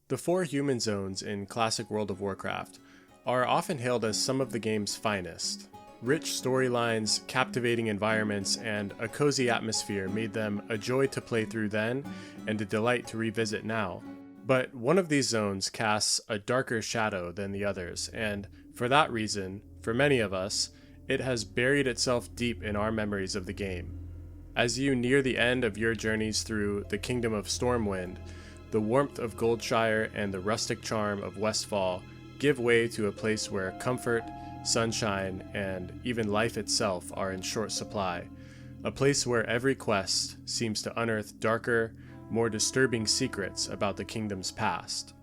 The 4 human zones in classic World of Warcraft are often hailed as some of the game's finest. Rich storylines, captivating environments, and a cozy atmosphere made them a joy to play through then and a delight to revisit now. But one of these zones casts a darker shadow than the others, and for that reason, for many of us, it has buried itself deep in our memories of the game. As you near the end of your journeys through the Kingdom of Stormwind, the warmth of Goldshire and the rustic charm of Westfall give way to a place where comfort, sunshine, and even life itself are in short supply. A place where every quest seems to unearth darker, more disturbing secrets about the kingdom's past.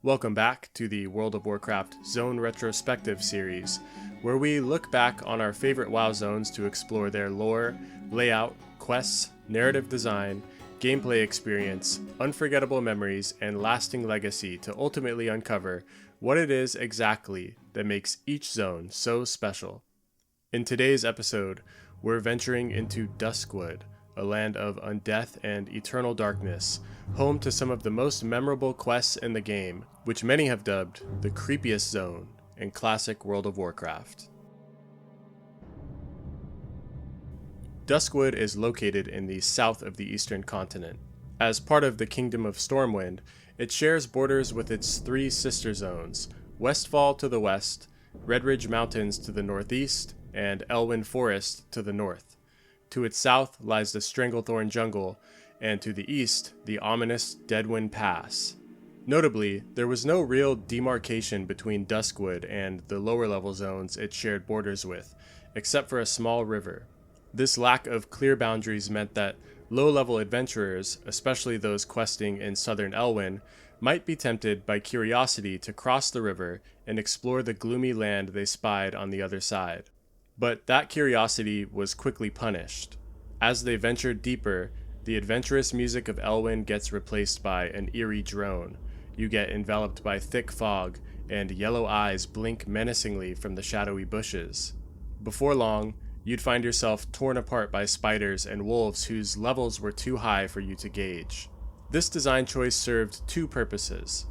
Welcome back to the World of Warcraft Zone Retrospective series, where we look back on our favorite WoW zones to explore their lore, layout, quests, narrative design, gameplay experience, unforgettable memories, and lasting legacy to ultimately uncover what it is exactly that makes each zone so special. In today's episode, we're venturing into Duskwood, a land of undeath and eternal darkness, home to some of the most memorable quests in the game, which many have dubbed the Creepiest zone in classic World of Warcraft. Duskwood is located in the south of the eastern continent. As part of the Kingdom of Stormwind, it shares borders with its 3 sister zones, Westfall to the west, Redridge Mountains to the northeast, and Elwyn Forest to the north. To its south lies the Stranglethorn Jungle, and to the east, the ominous Deadwind Pass. Notably, there was no real demarcation between Duskwood and the lower-level zones it shared borders with, except for a small river. This lack of clear boundaries meant that low-level adventurers, especially those questing in southern Elwyn, might be tempted by curiosity to cross the river and explore the gloomy land they spied on the other side. But that curiosity was quickly punished. As they ventured deeper, the adventurous music of Elwyn gets replaced by an eerie drone. You get enveloped by thick fog, and yellow eyes blink menacingly from the shadowy bushes. Before long, you'd find yourself torn apart by spiders and wolves whose levels were too high for you to gauge. This design choice served 2 purposes.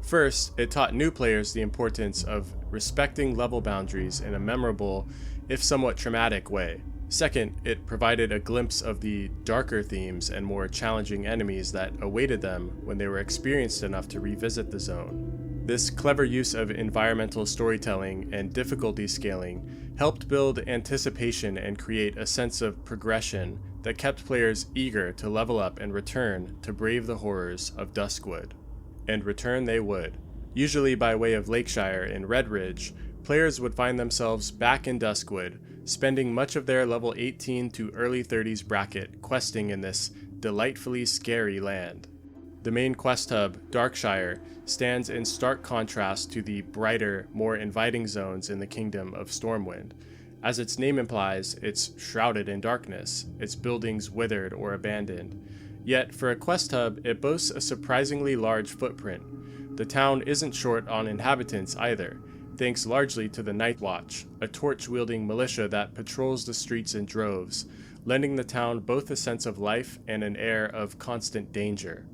First, it taught new players the importance of respecting level boundaries in a memorable, if somewhat traumatic way. Second, it provided a glimpse of the darker themes and more challenging enemies that awaited them when they were experienced enough to revisit the zone. This clever use of environmental storytelling and difficulty scaling helped build anticipation and create a sense of progression that kept players eager to level up and return to brave the horrors of Duskwood. And return they would. Usually by way of Lakeshire and Redridge, players would find themselves back in Duskwood, spending much of their level 18 to early 30s bracket questing in this delightfully scary land. The main quest hub, Darkshire, stands in stark contrast to the brighter, more inviting zones in the Kingdom of Stormwind. As its name implies, it's shrouded in darkness, its buildings withered or abandoned. Yet, for a quest hub, it boasts a surprisingly large footprint. The town isn't short on inhabitants either, thanks largely to the Night Watch, a torch-wielding militia that patrols the streets in droves, lending the town both a sense of life and an air of constant danger.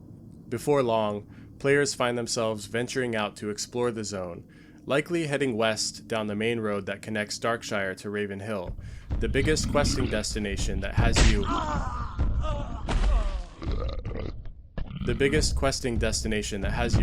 Before long, players find themselves venturing out to explore the zone, likely heading west down the main road that connects Darkshire to Raven Hill, the biggest questing destination that has you... return... The biggest questing destination that has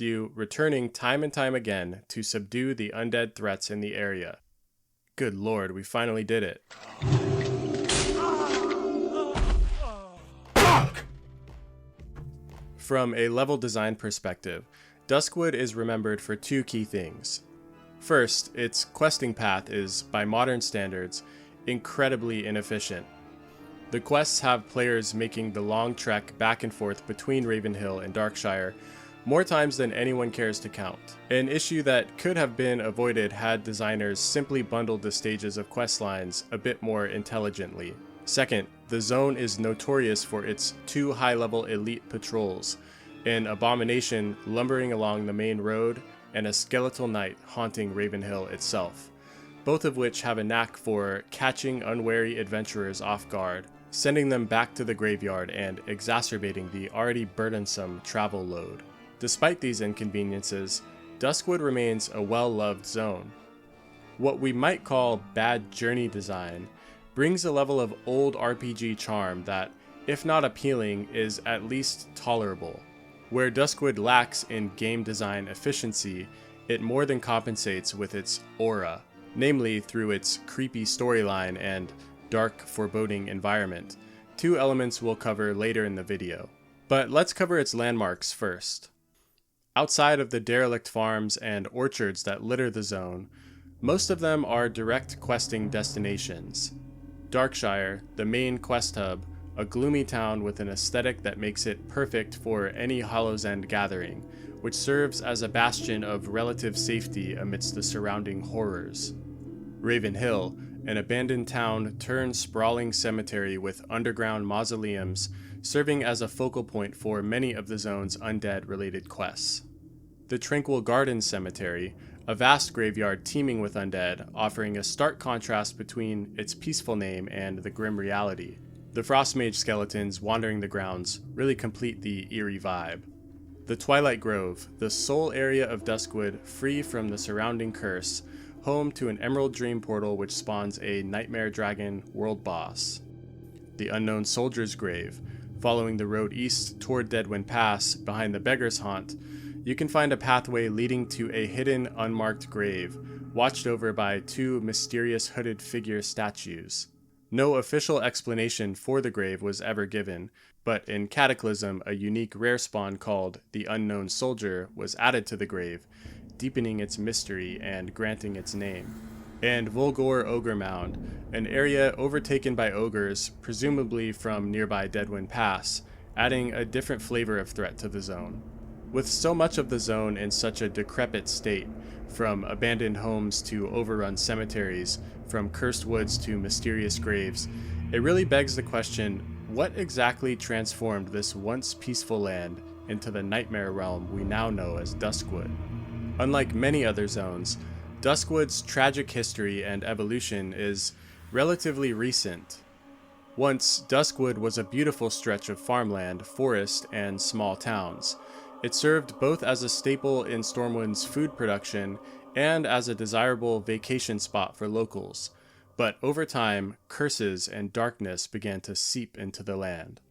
you returning time and time again to subdue the undead threats in the area. Good lord, we finally did it. From a level design perspective, Duskwood is remembered for 2 key things. First, its questing path is, by modern standards, incredibly inefficient. The quests have players making the long trek back and forth between Ravenhill and Darkshire more times than anyone cares to count. An issue that could have been avoided had designers simply bundled the stages of quest lines a bit more intelligently. Second, the zone is notorious for its 2 high-level elite patrols, an abomination lumbering along the main road and a skeletal knight haunting Ravenhill itself. both of which have a knack for catching unwary adventurers off guard, sending them back to the graveyard and exacerbating the already burdensome travel load. Despite these inconveniences, Duskwood remains a well-loved zone. What we might call bad journey design brings a level of old RPG charm that, if not appealing, is at least tolerable. Where Duskwood lacks in game design efficiency, it more than compensates with its aura, namely through its creepy storyline and dark, foreboding environment, two elements we'll cover later in the video. But let's cover its landmarks first. Outside of the derelict farms and orchards that litter the zone, most of them are direct questing destinations. Darkshire, the main quest hub, a gloomy town with an aesthetic that makes it perfect for any Hollow's End gathering, which serves as a bastion of relative safety amidst the surrounding horrors. Raven Hill, an abandoned town turned sprawling cemetery with underground mausoleums, serving as a focal point for many of the zone's undead-related quests. The Tranquil Gardens Cemetery, a vast graveyard teeming with undead, offering a stark contrast between its peaceful name and the grim reality. The Frostmage skeletons wandering the grounds really complete the eerie vibe. The Twilight Grove, the sole area of Duskwood free from the surrounding curse, home to an Emerald Dream portal which spawns a Nightmare Dragon world boss. The Unknown Soldier's Grave, following the road east toward Deadwind Pass behind the Beggar's Haunt, you can find a pathway leading to a hidden, unmarked grave, watched over by two mysterious hooded figure statues. No official explanation for the grave was ever given, but in Cataclysm, a unique rare spawn called the Unknown Soldier was added to the grave, deepening its mystery and granting its name. And Volgor Ogre Mound, an area overtaken by ogres, presumably from nearby Deadwind Pass, adding a different flavor of threat to the zone. With so much of the zone in such a decrepit state, from abandoned homes to overrun cemeteries, from cursed woods to mysterious graves, it really begs the question, what exactly transformed this once peaceful land into the nightmare realm we now know as Duskwood? Unlike many other zones, Duskwood's tragic history and evolution is relatively recent. Once, Duskwood was a beautiful stretch of farmland, forest, and small towns. It served both as a staple in Stormwind's food production and as a desirable vacation spot for locals. But over time, curses and darkness began to seep into the land.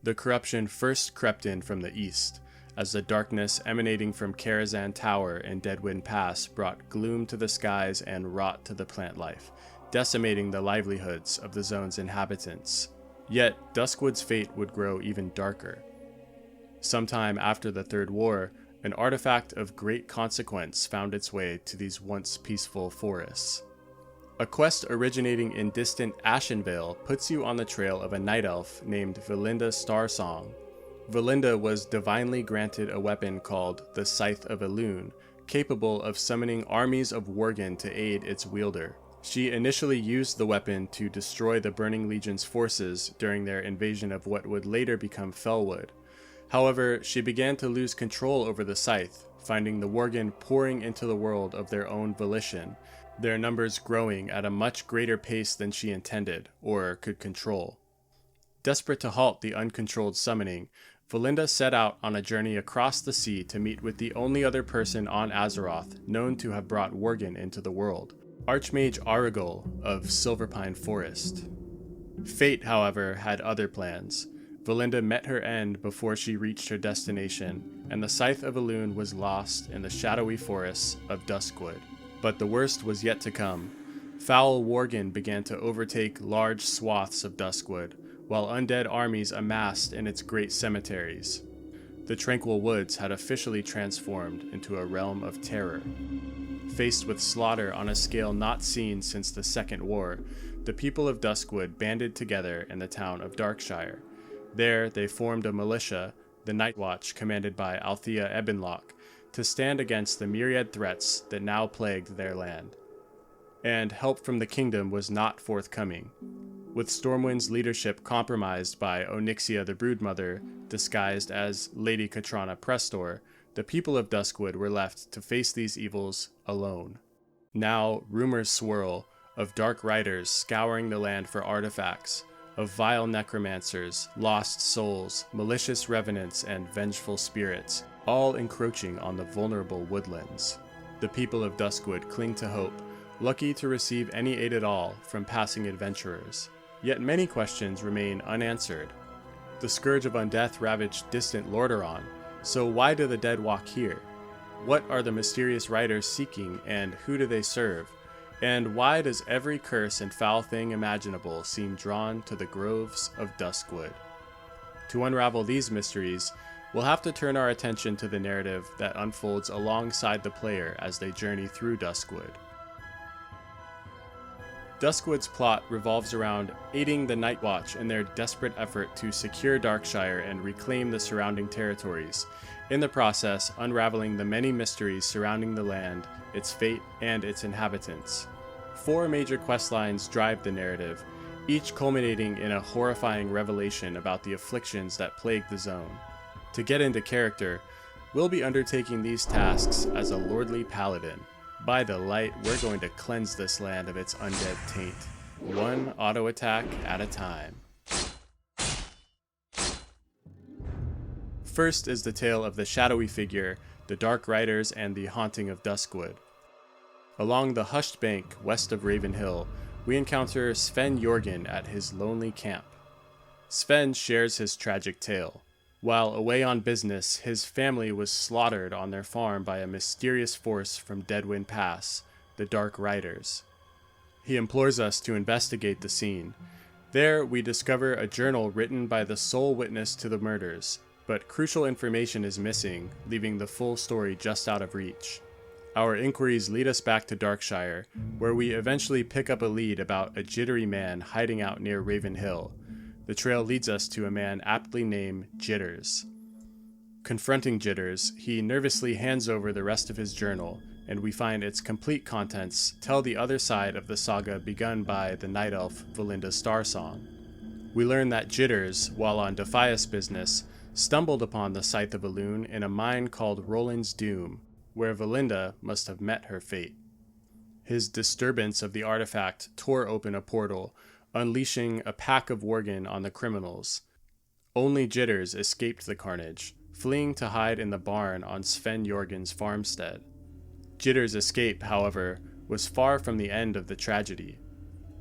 The corruption first crept in from the east, as the darkness emanating from Karazhan Tower and Deadwind Pass brought gloom to the skies and rot to the plant life, decimating the livelihoods of the zone's inhabitants. Yet, Duskwood's fate would grow even darker. Sometime after the Third War, an artifact of great consequence found its way to these once peaceful forests. A quest originating in distant Ashenvale puts you on the trail of a night elf named Valinda Starsong. Valinda was divinely granted a weapon called the Scythe of Elune, capable of summoning armies of Worgen to aid its wielder. She initially used the weapon to destroy the Burning Legion's forces during their invasion of what would later become Felwood. However, she began to lose control over the scythe, finding the Worgen pouring into the world of their own volition, their numbers growing at a much greater pace than she intended, or could control. Desperate to halt the uncontrolled summoning, Valinda set out on a journey across the sea to meet with the only other person on Azeroth known to have brought Worgen into the world, Archmage Aragol of Silverpine Forest. Fate, however, had other plans. Valinda met her end before she reached her destination, and the Scythe of Elune was lost in the shadowy forests of Duskwood. But the worst was yet to come. Foul Worgen began to overtake large swaths of Duskwood, while undead armies amassed in its great cemeteries. The Tranquil Woods had officially transformed into a realm of terror. Faced with slaughter on a scale not seen since the Second War, the people of Duskwood banded together in the town of Darkshire. There, they formed a militia, the Night Watch, commanded by Althea Ebbenlock, to stand against the myriad threats that now plagued their land. And help from the kingdom was not forthcoming. With Stormwind's leadership compromised by Onyxia the Broodmother, disguised as Lady Katrana Prestor, the people of Duskwood were left to face these evils alone. Now, rumors swirl of dark riders scouring the land for artifacts, of vile necromancers, lost souls, malicious revenants, and vengeful spirits, all encroaching on the vulnerable woodlands. The people of Duskwood cling to hope, lucky to receive any aid at all from passing adventurers. Yet many questions remain unanswered. The scourge of undeath ravaged distant Lordaeron, so why do the dead walk here? What are the mysterious riders seeking, and who do they serve? And why does every curse and foul thing imaginable seem drawn to the groves of Duskwood? To unravel these mysteries, we'll have to turn our attention to the narrative that unfolds alongside the player as they journey through Duskwood. Duskwood's plot revolves around aiding the Night Watch in their desperate effort to secure Darkshire and reclaim the surrounding territories, in the process unraveling the many mysteries surrounding the land, its fate, and its inhabitants. 4 major questlines drive the narrative, each culminating in a horrifying revelation about the afflictions that plague the zone. To get into character, we'll be undertaking these tasks as a lordly paladin. By the light, we're going to cleanse this land of its undead taint, one auto attack at a time. First is the tale of the shadowy figure, the dark riders, and the haunting of Duskwood. Along the hushed bank west of Raven Hill, we encounter Sven Jorgen at his lonely camp. Sven shares his tragic tale. While away on business, his family was slaughtered on their farm by a mysterious force from Deadwind Pass, the Dark Riders. He implores us to investigate the scene. There, we discover a journal written by the sole witness to the murders, but crucial information is missing, leaving the full story just out of reach. Our inquiries lead us back to Darkshire, where we eventually pick up a lead about a jittery man hiding out near Raven Hill. The trail leads us to a man aptly named Jitters. Confronting Jitters, he nervously hands over the rest of his journal, and we find its complete contents tell the other side of the saga begun by the night elf Valinda Starsong. We learn that Jitters, while on Defias business, stumbled upon the Scythe of Elune in a mine called Roland's Doom, where Valinda must have met her fate. His disturbance of the artifact tore open a portal, unleashing a pack of Worgen on the criminals. Only Jitters escaped the carnage, fleeing to hide in the barn on Sven Jorgen's farmstead. Jitters' escape, however, was far from the end of the tragedy.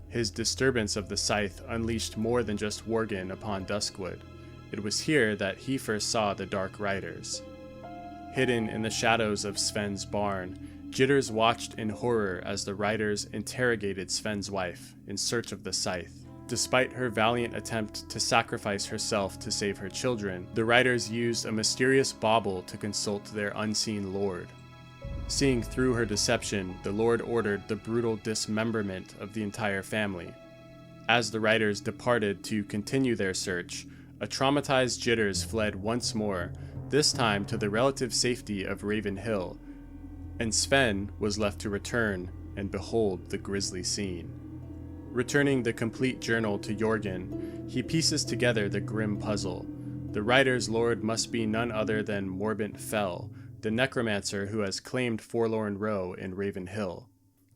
His disturbance of the Scythe unleashed more than just Worgen upon Duskwood. It was here that he first saw the Dark Riders. Hidden in the shadows of Sven's barn, Jitters watched in horror as the riders interrogated Sven's wife in search of the Scythe. Despite her valiant attempt to sacrifice herself to save her children, the riders used a mysterious bauble to consult their unseen lord. Seeing through her deception, the lord ordered the brutal dismemberment of the entire family. As the riders departed to continue their search, a traumatized Jitters fled once more, this time to the relative safety of Raven Hill, and Sven was left to return and behold the grisly scene. Returning the complete journal to Jorgen, he pieces together the grim puzzle. The writer's lord must be none other than Morbent Fell, the necromancer who has claimed Forlorn Row in Raven Hill.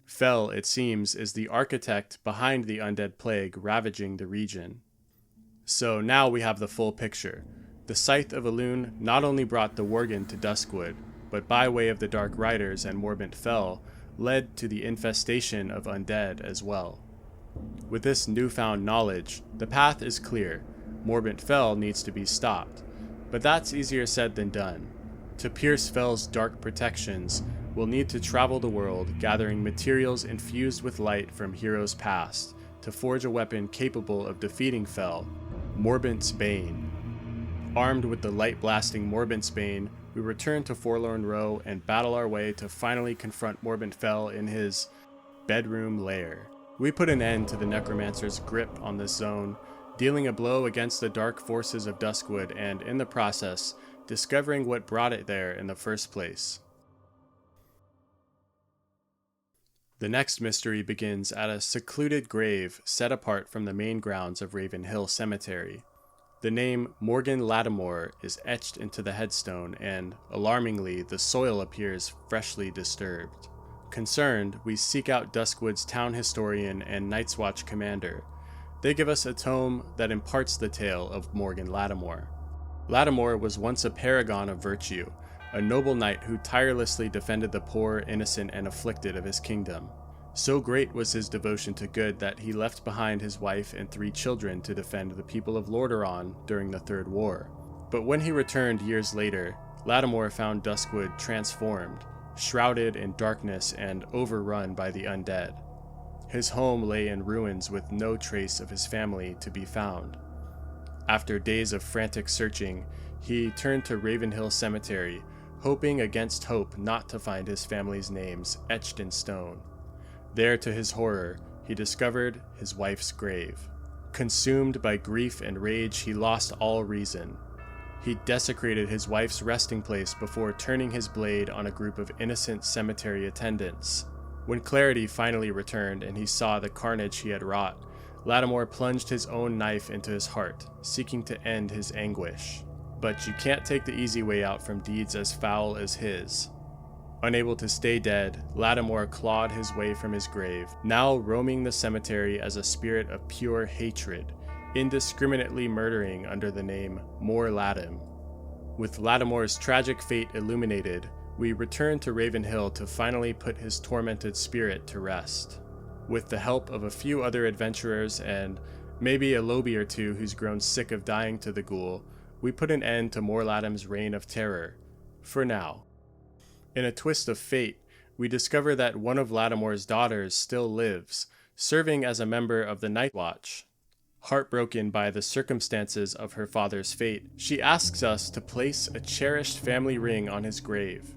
Fell, it seems, is the architect behind the undead plague ravaging the region. So now we have the full picture. The Scythe of Elune not only brought the Worgen to Duskwood, but by way of the Dark Riders and Morbent Fell, led to the infestation of undead as well. With this newfound knowledge, the path is clear. Morbent Fell needs to be stopped, but that's easier said than done. To pierce Fell's dark protections, we'll need to travel the world, gathering materials infused with light from heroes past, to forge a weapon capable of defeating Fell, Morbent's Bane. Armed with the light-blasting Morbent's Bane, we return to Forlorn Row and battle our way to finally confront Morbent Fell in his bedroom lair. We put an end to the Necromancer's grip on this zone, dealing a blow against the dark forces of Duskwood and, in the process, discovering what brought it there in the first place. The next mystery begins at a secluded grave set apart from the main grounds of Raven Hill Cemetery. The name Morgan Lattimore is etched into the headstone and, alarmingly, the soil appears freshly disturbed. Concerned, we seek out Duskwood's town historian and Night's Watch commander. They give us a tome that imparts the tale of Morgan Lattimore. Lattimore was once a paragon of virtue, a noble knight who tirelessly defended the poor, innocent, and afflicted of his kingdom. So great was his devotion to good that he left behind his wife and 3 children to defend the people of Lordaeron during the Third War. But when he returned years later, Lattimore found Duskwood transformed, shrouded in darkness and overrun by the undead. His home lay in ruins with no trace of his family to be found. After days of frantic searching, he turned to Ravenhill Cemetery, hoping against hope not to find his family's names etched in stone. There, to his horror, he discovered his wife's grave. Consumed by grief and rage, he lost all reason. He desecrated his wife's resting place before turning his blade on a group of innocent cemetery attendants. When clarity finally returned and he saw the carnage he had wrought, Lattimore plunged his own knife into his heart, seeking to end his anguish. But you can't take the easy way out from deeds as foul as his. Unable to stay dead, Lattimore clawed his way from his grave, now roaming the cemetery as a spirit of pure hatred, indiscriminately murdering under the name More Latim. With Lattimore's tragic fate illuminated, we return to Ravenhill to finally put his tormented spirit to rest. With the help of a few other adventurers and maybe a lobby or two who's grown sick of dying to the ghoul, we put an end to More Latim's reign of terror. For now. In a twist of fate, we discover that one of Lattimore's daughters still lives, serving as a member of the Night Watch. Heartbroken by the circumstances of her father's fate, she asks us to place a cherished family ring on his grave.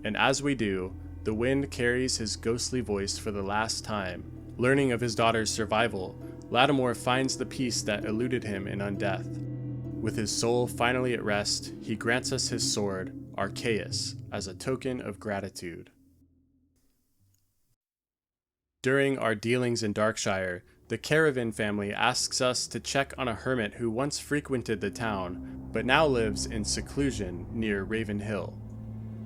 And as we do, the wind carries his ghostly voice for the last time. Learning of his daughter's survival, Lattimore finds the peace that eluded him in undeath. With his soul finally at rest, he grants us his sword, Arceus, as a token of gratitude. During our dealings in Darkshire, the Caravan family asks us to check on a hermit who once frequented the town, but now lives in seclusion near Ravenhill.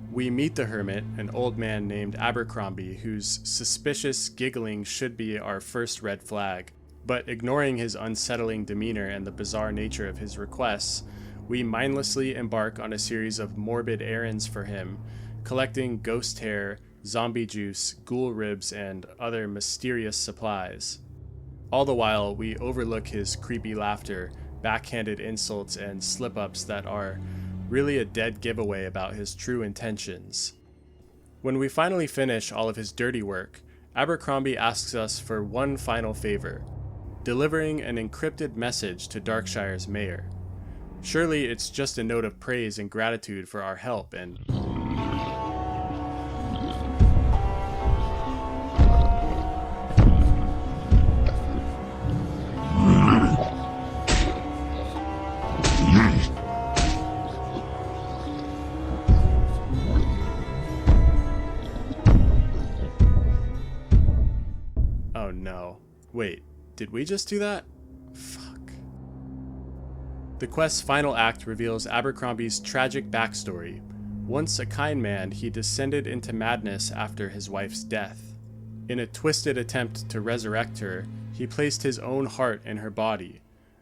We meet the hermit, an old man named Abercrombie, whose suspicious giggling should be our first red flag, but ignoring his unsettling demeanor and the bizarre nature of his requests, we mindlessly embark on a series of morbid errands for him, collecting ghost hair, zombie juice, ghoul ribs, and other mysterious supplies. All the while, we overlook his creepy laughter, backhanded insults, and slip-ups that are really a dead giveaway about his true intentions. When we finally finish all of his dirty work, Abercrombie asks us for one final favor: delivering an encrypted message to Darkshire's mayor. Surely it's just a note of praise and gratitude for our help, and oh no. Wait, did we just do that? Fuck. The quest's final act reveals Abercrombie's tragic backstory. Once a kind man, he descended into madness after his wife's death. In a twisted attempt to resurrect her, he placed his own heart in her body.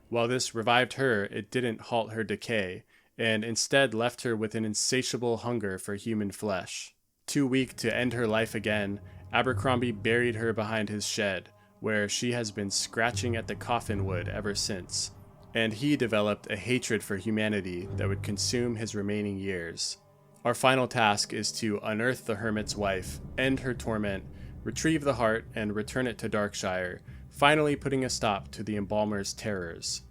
While this revived her, it didn't halt her decay, and instead left her with an insatiable hunger for human flesh. Too weak to end her life again, Abercrombie buried her behind his shed, where she has been scratching at the coffin wood ever since. And he developed a hatred for humanity that would consume his remaining years. Our final task is to unearth the hermit's wife, end her torment, retrieve the heart, and return it to Darkshire, finally putting a stop to the embalmer's terrors.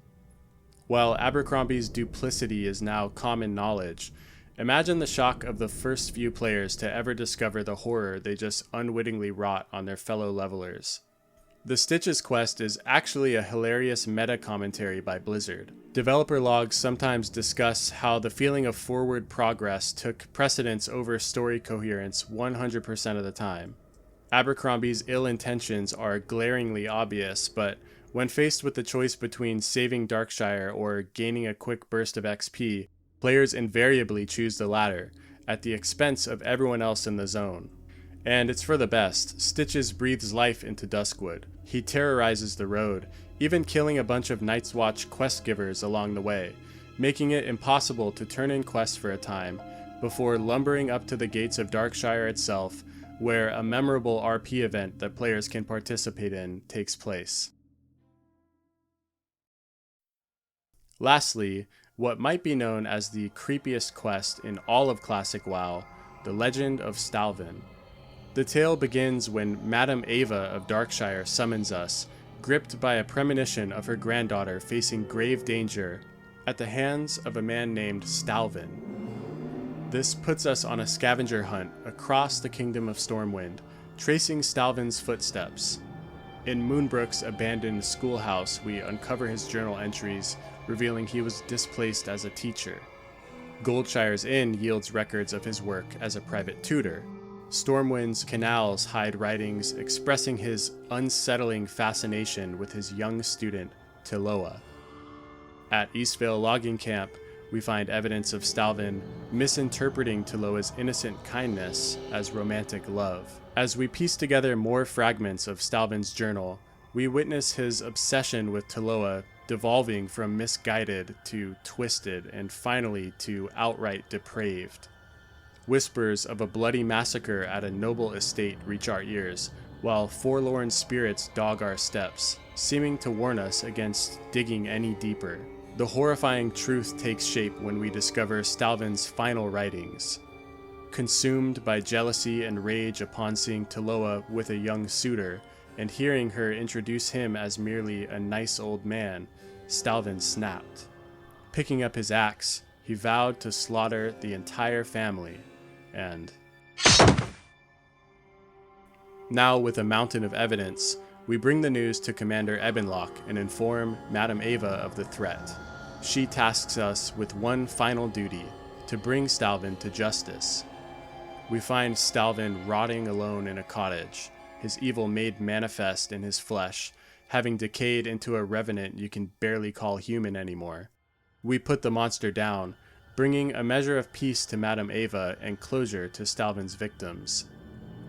While Abercrombie's duplicity is now common knowledge, imagine the shock of the first few players to ever discover the horror they just unwittingly wrought on their fellow levelers. The Stitches quest is actually a hilarious meta-commentary by Blizzard. Developer logs sometimes discuss how the feeling of forward progress took precedence over story coherence 100% of the time. Abercrombie's ill intentions are glaringly obvious, but when faced with the choice between saving Darkshire or gaining a quick burst of XP, players invariably choose the latter, at the expense of everyone else in the zone. And it's for the best. Stitches breathes life into Duskwood. He terrorizes the road, even killing a bunch of Night's Watch quest givers along the way, making it impossible to turn in quests for a time, before lumbering up to the gates of Darkshire itself, where a memorable RP event that players can participate in takes place. Lastly, what might be known as the creepiest quest in all of Classic WoW, the Legend of Stalvin. The tale begins when Madame Ava of Darkshire summons us, gripped by a premonition of her granddaughter facing grave danger at the hands of a man named Stalvin. This puts us on a scavenger hunt across the Kingdom of Stormwind, tracing Stalvin's footsteps. In Moonbrook's abandoned schoolhouse, we uncover his journal entries, revealing he was displaced as a teacher. Goldshire's Inn yields records of his work as a private tutor. Stormwind's canals hide writings expressing his unsettling fascination with his young student, Tiloa. At Eastvale Logging Camp, we find evidence of Stalvin misinterpreting Tiloa's innocent kindness as romantic love. As we piece together more fragments of Stalvin's journal, we witness his obsession with Tiloa devolving from misguided to twisted and finally to outright depraved. Whispers of a bloody massacre at a noble estate reach our ears, while forlorn spirits dog our steps, seeming to warn us against digging any deeper. The horrifying truth takes shape when we discover Stalvin's final writings. Consumed by jealousy and rage upon seeing Tiloa with a young suitor, and hearing her introduce him as merely a nice old man, Stalvin snapped. Picking up his axe, he vowed to slaughter the entire family, and... Now, with a mountain of evidence, we bring the news to Commander Ebbenlock and inform Madame Ava of the threat. She tasks us with one final duty, to bring Stalvin to justice. We find Stalvin rotting alone in a cottage, his evil made manifest in his flesh, having decayed into a revenant you can barely call human anymore. We put the monster down, bringing a measure of peace to Madame Ava and closure to Stalvin's victims.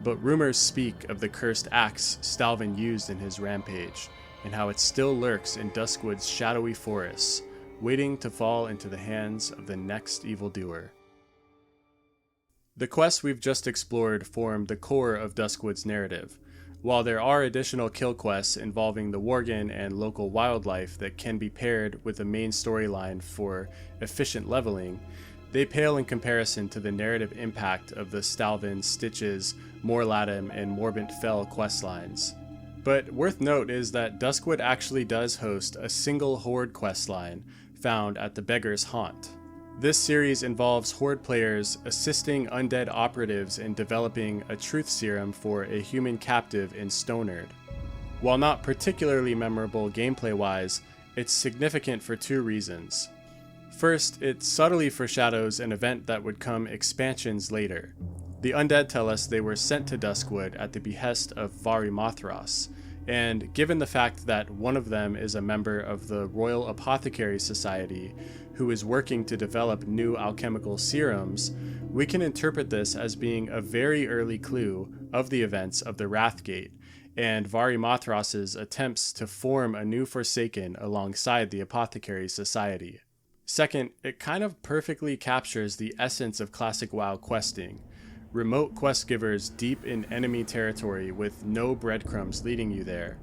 But rumors speak of the cursed axe Stalvin used in his rampage, and how it still lurks in Duskwood's shadowy forests, waiting to fall into the hands of the next evildoer. The quests we've just explored form the core of Duskwood's narrative. While there are additional kill quests involving the Worgen and local wildlife that can be paired with the main storyline for efficient leveling, they pale in comparison to the narrative impact of the Stalvin, Stitches, Morladdam, and Morbent Fell questlines. But worth note is that Duskwood actually does host a single Horde questline found at the Beggar's Haunt. This series involves Horde players assisting undead operatives in developing a truth serum for a human captive in Stonard. While not particularly memorable gameplay-wise, it's significant for two reasons. First, it subtly foreshadows an event that would come expansions later. The undead tell us they were sent to Duskwood at the behest of Varimathras, and given the fact that one of them is a member of the Royal Apothecary Society who is working to develop new alchemical serums, we can interpret this as being a very early clue of the events of the Wrathgate, and Varimathras' attempts to form a new Forsaken alongside the Apothecary Society. Second, it kind of perfectly captures the essence of classic WoW questing. Remote quest givers deep in enemy territory with no breadcrumbs leading you there.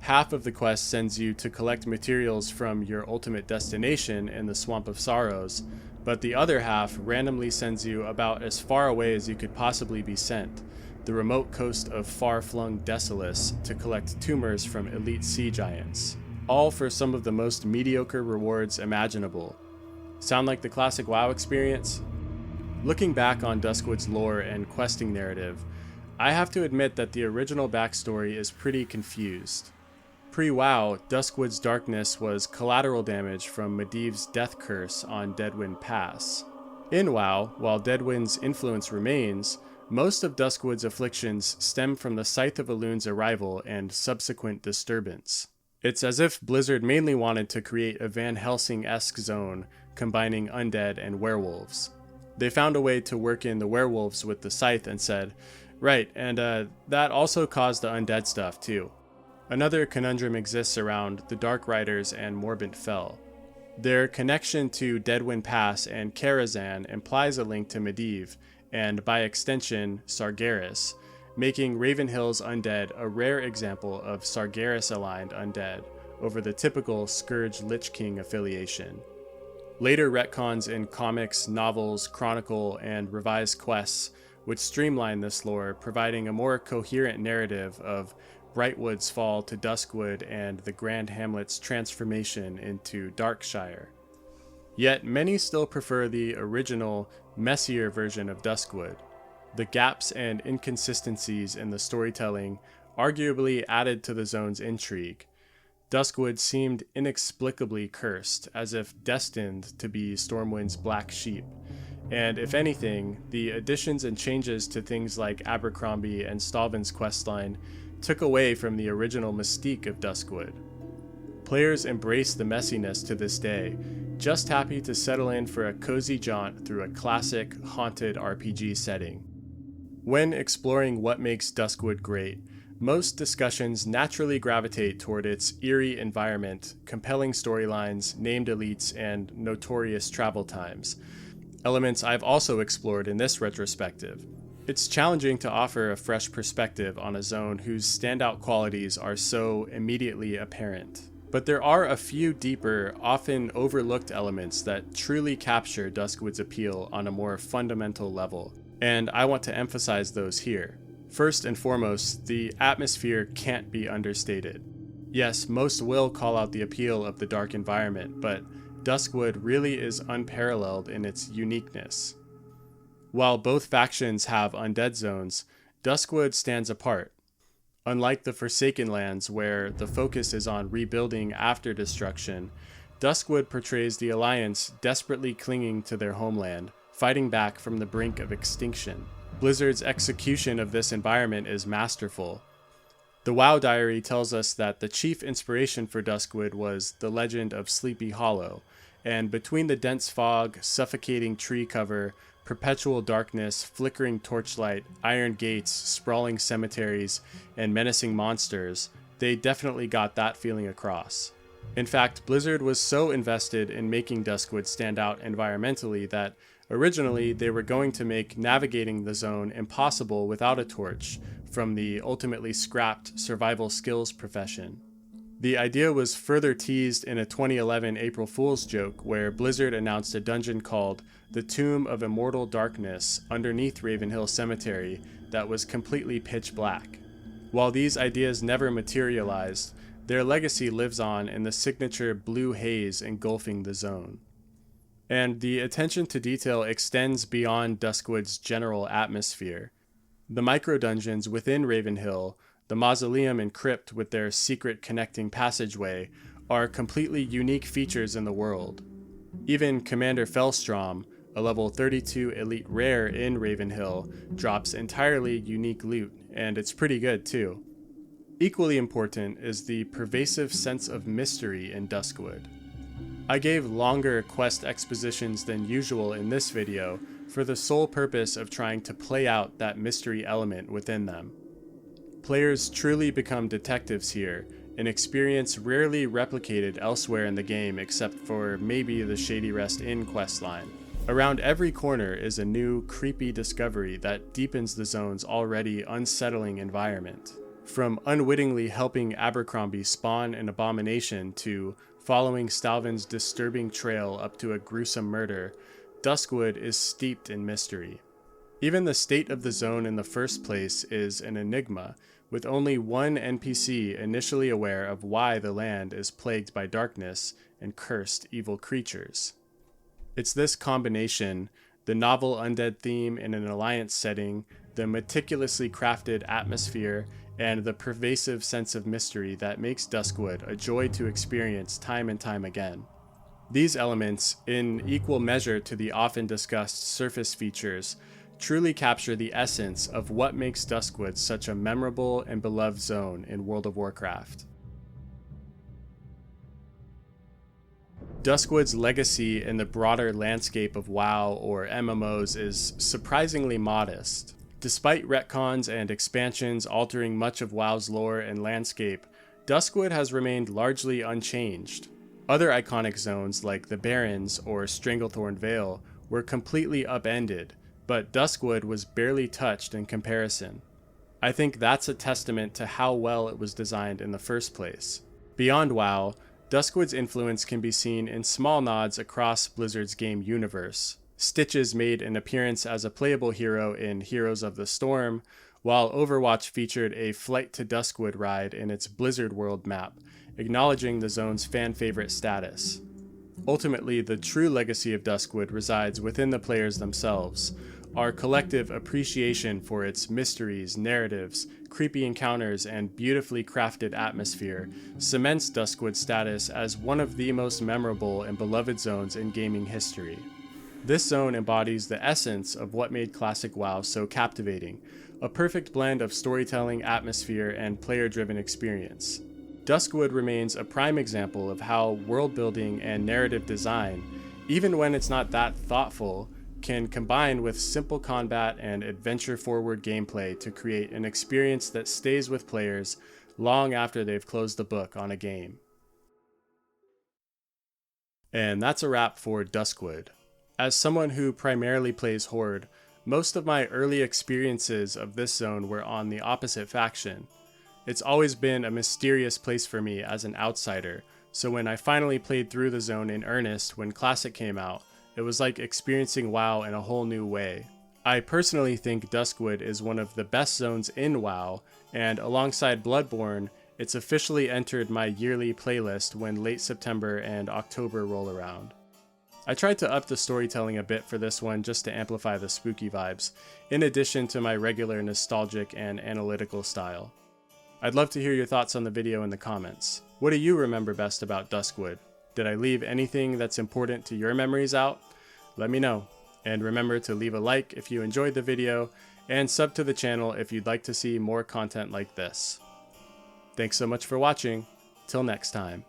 Half of the quest sends you to collect materials from your ultimate destination in the Swamp of Sorrows, but the other half randomly sends you about as far away as you could possibly be sent, the remote coast of far-flung Desolus, to collect tumors from elite sea giants. All for some of the most mediocre rewards imaginable. Sound like the classic WoW experience? Looking back on Duskwood's lore and questing narrative, I have to admit that the original backstory is pretty confused. Pre-WoW, Duskwood's darkness was collateral damage from Medivh's death curse on Deadwind Pass. In WoW, while Deadwind's influence remains, most of Duskwood's afflictions stem from the Scythe of Elun's arrival and subsequent disturbance. It's as if Blizzard mainly wanted to create a Van Helsing-esque zone combining undead and werewolves. They found a way to work in the werewolves with the Scythe and said, Right, and that also caused the undead stuff too. Another conundrum exists around the Dark Riders and Morbent Fell. Their connection to Deadwind Pass and Karazhan implies a link to Medivh, and by extension, Sargeras, making Ravenhill's undead a rare example of Sargeras-aligned undead over the typical Scourge Lich King affiliation. Later retcons in comics, novels, chronicle, and revised quests would streamline this lore, providing a more coherent narrative of Brightwood's fall to Duskwood and the Grand Hamlet's transformation into Darkshire. Yet many still prefer the original, messier version of Duskwood. The gaps and inconsistencies in the storytelling arguably added to the zone's intrigue. Duskwood seemed inexplicably cursed, as if destined to be Stormwind's black sheep. And if anything, the additions and changes to things like Abercrombie and Stalvin's questline took away from the original mystique of Duskwood. Players embrace the messiness to this day, just happy to settle in for a cozy jaunt through a classic, haunted RPG setting. When exploring what makes Duskwood great, most discussions naturally gravitate toward its eerie environment, compelling storylines, named elites, and notorious travel times, elements I've also explored in this retrospective. It's challenging to offer a fresh perspective on a zone whose standout qualities are so immediately apparent. But there are a few deeper, often overlooked elements that truly capture Duskwood's appeal on a more fundamental level, and I want to emphasize those here. First and foremost, the atmosphere can't be understated. Yes, most will call out the appeal of the dark environment, but Duskwood really is unparalleled in its uniqueness. While both factions have undead zones, Duskwood stands apart. Unlike the Forsaken Lands, where the focus is on rebuilding after destruction, Duskwood portrays the Alliance desperately clinging to their homeland, fighting back from the brink of extinction. Blizzard's execution of this environment is masterful. The WoW Diary tells us that the chief inspiration for Duskwood was the legend of Sleepy Hollow, and between the dense fog, suffocating tree cover, perpetual darkness, flickering torchlight, iron gates, sprawling cemeteries, and menacing monsters, they definitely got that feeling across. In fact, Blizzard was so invested in making Duskwood stand out environmentally that originally they were going to make navigating the zone impossible without a torch, from the ultimately scrapped survival skills profession. The idea was further teased in a 2011 April Fool's joke where Blizzard announced a dungeon called the Tomb of Immortal Darkness underneath Ravenhill Cemetery that was completely pitch black. While these ideas never materialized, their legacy lives on in the signature blue haze engulfing the zone. And the attention to detail extends beyond Duskwood's general atmosphere. The micro-dungeons within Ravenhill, the mausoleum and crypt with their secret connecting passageway, are completely unique features in the world. Even Commander Fellstrom, a level 32 elite rare in Ravenhill, drops entirely unique loot, and it's pretty good too. Equally important is the pervasive sense of mystery in Duskwood. I gave longer quest expositions than usual in this video for the sole purpose of trying to play out that mystery element within them. Players truly become detectives here, an experience rarely replicated elsewhere in the game except for maybe the Shady Rest Inn questline. Around every corner is a new, creepy discovery that deepens the zone's already unsettling environment. From unwittingly helping Abercrombie spawn an abomination to following Stalvin's disturbing trail up to a gruesome murder, Duskwood is steeped in mystery. Even the state of the zone in the first place is an enigma, with only one NPC initially aware of why the land is plagued by darkness and cursed evil creatures. It's this combination, the novel undead theme in an alliance setting, the meticulously crafted atmosphere, and the pervasive sense of mystery that makes Duskwood a joy to experience time and time again. These elements, in equal measure to the often discussed surface features, truly capture the essence of what makes Duskwood such a memorable and beloved zone in World of Warcraft. Duskwood's legacy in the broader landscape of WoW or MMOs is surprisingly modest. Despite retcons and expansions altering much of WoW's lore and landscape, Duskwood has remained largely unchanged. Other iconic zones like the Barrens or Stranglethorn Vale were completely upended, but Duskwood was barely touched in comparison. I think that's a testament to how well it was designed in the first place. Beyond WoW, Duskwood's influence can be seen in small nods across Blizzard's game universe. Stitches made an appearance as a playable hero in Heroes of the Storm, while Overwatch featured a Flight to Duskwood ride in its Blizzard World map, acknowledging the zone's fan-favorite status. Ultimately, the true legacy of Duskwood resides within the players themselves. Our collective appreciation for its mysteries, narratives, creepy encounters, and beautifully crafted atmosphere cements Duskwood's status as one of the most memorable and beloved zones in gaming history. This zone embodies the essence of what made classic WoW so captivating, a perfect blend of storytelling, atmosphere, and player-driven experience. Duskwood remains a prime example of how world building and narrative design, even when it's not that thoughtful, can combine with simple combat and adventure-forward gameplay to create an experience that stays with players long after they've closed the book on a game. And that's a wrap for Duskwood. As someone who primarily plays Horde, most of my early experiences of this zone were on the opposite faction. It's always been a mysterious place for me as an outsider, so when I finally played through the zone in earnest when Classic came out, it was like experiencing WoW in a whole new way. I personally think Duskwood is one of the best zones in WoW, and alongside Bloodborne, it's officially entered my yearly playlist when late September and October roll around. I tried to up the storytelling a bit for this one just to amplify the spooky vibes, in addition to my regular nostalgic and analytical style. I'd love to hear your thoughts on the video in the comments. What do you remember best about Duskwood? Did I leave anything that's important to your memories out? Let me know. And remember to leave a like if you enjoyed the video, and sub to the channel if you'd like to see more content like this. Thanks so much for watching. Till next time.